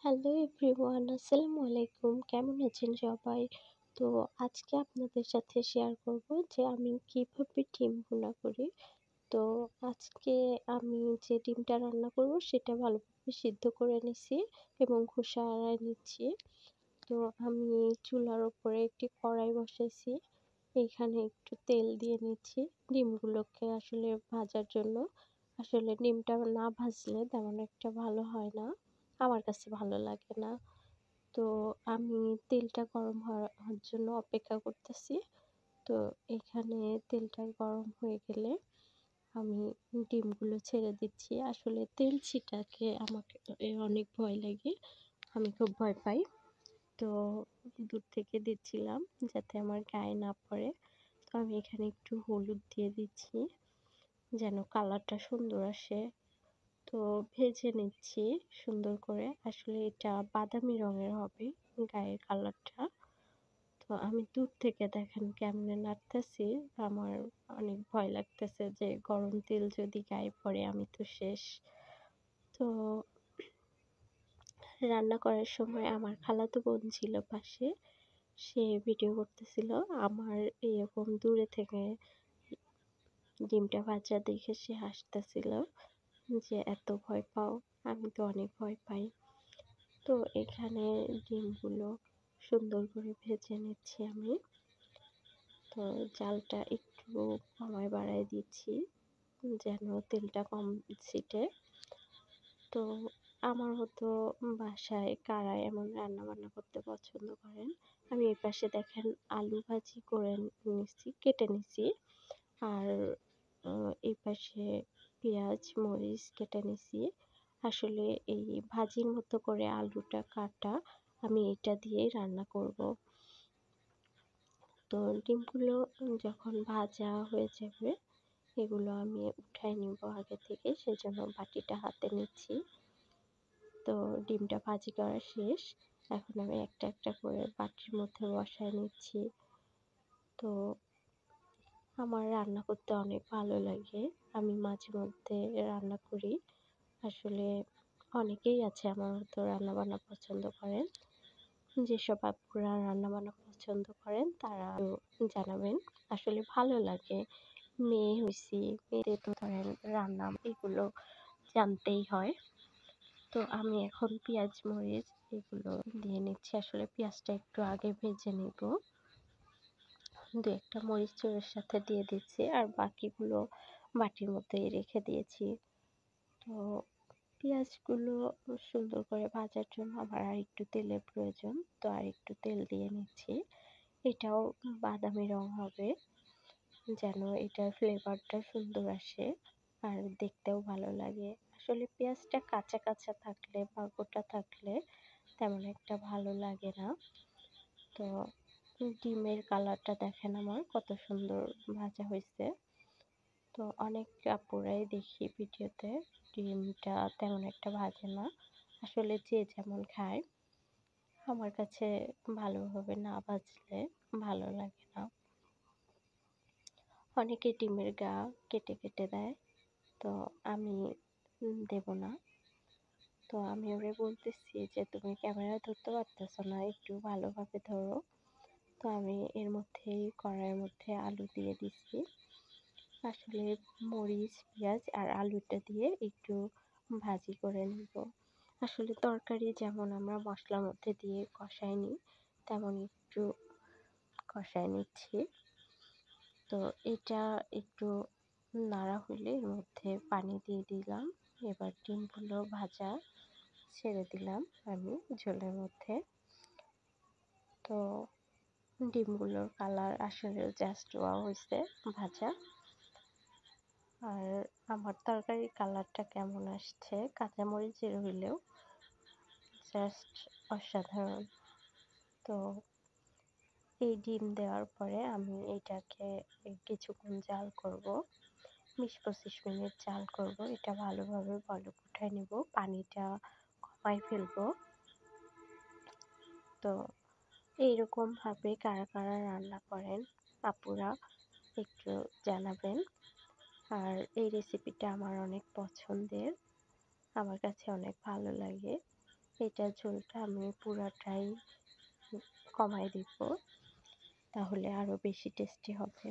Hello everyone, আসসালামু আলাইকুম। কেমন আছেন সবাই? তো আজকে আপনাদের সাথে শেয়ার করব যে আমি কিভাবে ডিম ভুনা করি। তো আজকে আমি যে ডিমটা রান্না করব সেটা ভালোভাবে সিদ্ধ করে নিছি এবং খোসা ছাড়াই নিচ্ছি। তো আমি চুলার উপরে একটি কড়াই বসাইছি। এখানে একটু তেল দিয়ে নিচ্ছি ডিমগুলোকে আসলে ভাজার জন্য। আসলে ডিমটা না ভাজলে তেমন একটা ভালো হয় না। আমার কাছে ভালো লাগে না। তো আমি তেলটা গরম হওয়ার জন্য অপেক্ষা করতেছি। তো এখানে তেলটা গরম হয়ে গেলে আমি ডিমগুলো ছেড়ে দিচ্ছি। আসলে তেল ছিটাকে আমাকে অনেক ভয় লাগে। আমি খুব ভয় পাই। তো দূর থেকে দিচ্ছিলাম যাতে আমার গায়ে না পড়ে। তো আমি এখানে একটু হলুদ দিয়ে দিচ্ছি যেন কালারটা সুন্দর আসে। তো ভেজে নিচ্ছি সুন্দর করে। আসলে এটা বাদামি রঙের হবে গায়ের কালারটা। তো আমি দূর থেকে দেখেন কেমনে নাড়তেছি। আমার অনেক ভয় লাগতেছে যে গরম তেল যদি গায়ে পড়ে আমি তো শেষ। তো রান্না করার সময় আমার খালাতো বোন ছিল পাশে। সে ভিডিও করতেছিল। আমার এরকম দূরে থেকে ডিমটা ভাজা দেখে সে হাসতেছিল যে, "এত ভয় পাও?" আমি তো অনেক ভয় পাই। তো এখানে ডিমগুলো সুন্দর করে ভেজে নিচ্ছি আমি। তো জালটা একটু কমায় বাড়ায় দিচ্ছি যেন তেলটা কম ছিটে। তো আমার মতো বাসায় কারা এমন রান্নাবান্না করতে পছন্দ করেন? আমি এই পাশে দেখেন আলু ভাজি করে কেটে নিছি। আর এই পাশে পেঁয়াজ, মরিচ কেটে নিছি। আসলে এই ভাজির মতো করে আলুটা কাটা, আমি এটা দিয়েই রান্না করব। তো ডিমগুলো যখন ভাজা হয়ে যাবে, এগুলো আমি উঠায় নিব আগে থেকে, সেজন্য বাটিটা হাতে নিচ্ছি। তো ডিমটা ভাজি করা শেষ। এখন আমি একটা একটা করে বাটির মধ্যে বসায় নিচ্ছি। তো আমার রান্না করতে অনেক ভালো লাগে। আমি মাঝে মধ্যে রান্না করি। আসলে অনেকেই আছে আমার মতো রান্নাবান্না পছন্দ করেন। যেসব আপুরা রান্নাবান্না পছন্দ করেন তারা জানাবেন। আসলে ভালো লাগে। মেয়ে হইছি, মেয়েদের তো ধরেন রান্না এগুলো জানতেই হয়। তো আমি এখন পেঁয়াজ, মরিচ এগুলো দিয়ে নিচ্ছি। আসলে পেঁয়াজটা একটু আগে ভেজে নিব। ২-১ টা মরিচ চুরের সাথে দিয়ে দিচ্ছি আর বাকিগুলো বাটির মধ্যেই রেখে দিয়েছি। তো পেঁয়াজগুলো সুন্দর করে ভাজার জন্য আমার আরেকটু তেলের প্রয়োজন। তো আরেকটু তেল দিয়ে নিচ্ছি। এটাও বাদামি রং হবে যেন এটার ফ্লেভারটা সুন্দর আসে আর দেখতেও ভালো লাগে। আসলে পেঁয়াজটা কাঁচা কাঁচা থাকলে বা গোটা থাকলে তেমন একটা ভালো লাগে না। তো ডিমের কালারটা দেখেন আমার কত সুন্দর ভাজা হয়েছে। তো অনেক আপুরাই দেখি ভিডিওতে ডিমটা তেমন একটা ভাজে না। আসলে যে যেমন খায়। আমার কাছে ভালোভাবে না ভাজলে ভালো লাগে না। অনেকে ডিমের গা কেটে কেটে দেয়। তো আমি দেব না। তো আমি ওরে বলতেছি যে, "তুমি ক্যামেরা ধরতে পারতেছো না, একটু ভালোভাবে ধরো।" তো আমি এর মধ্যেই কড়াইয়ের মধ্যে আলু দিয়ে দিচ্ছি। আসলে মরিচ, পেঁয়াজ আর আলুটা দিয়ে একটু ভাজি করে নিব। আসলে তরকারি যেমন আমরা মশলার মধ্যে দিয়ে কষায় নিই, তেমন একটু কষায় নিচ্ছি। তো এটা একটু নাড়া হলে এর মধ্যে পানি দিয়ে দিলাম। এবার ডিমগুলো ভাজা ছেড়ে দিলাম আমি ঝোলের মধ্যে। তো ডিমগুলোর কালার আসলে জাস্ট ওয়াও হইছে ভাজা। আর আমার তরকারির কালারটা কেমন আসছে কাঁচামরিচের হইলেও জাস্ট অসাধারণ। তো এই ডিম দেওয়ার পরে আমি এটাকে কিছুক্ষণ জাল করব। ২০-২৫ মিনিট জাল করব। এটা ভালোভাবে বলক উঠায় নিব। পানিটা কমায় ফেলবো। তো এইরকমভাবে কারা কারা রান্না করেন আপুরা একটু জানাবেন। আর এই রেসিপিটা আমার অনেক পছন্দের। আমার কাছে অনেক ভালো লাগে। এটার ঝোলটা আমি পুরাটাই কমায় দিব, তাহলে আরও বেশি টেস্টি হবে।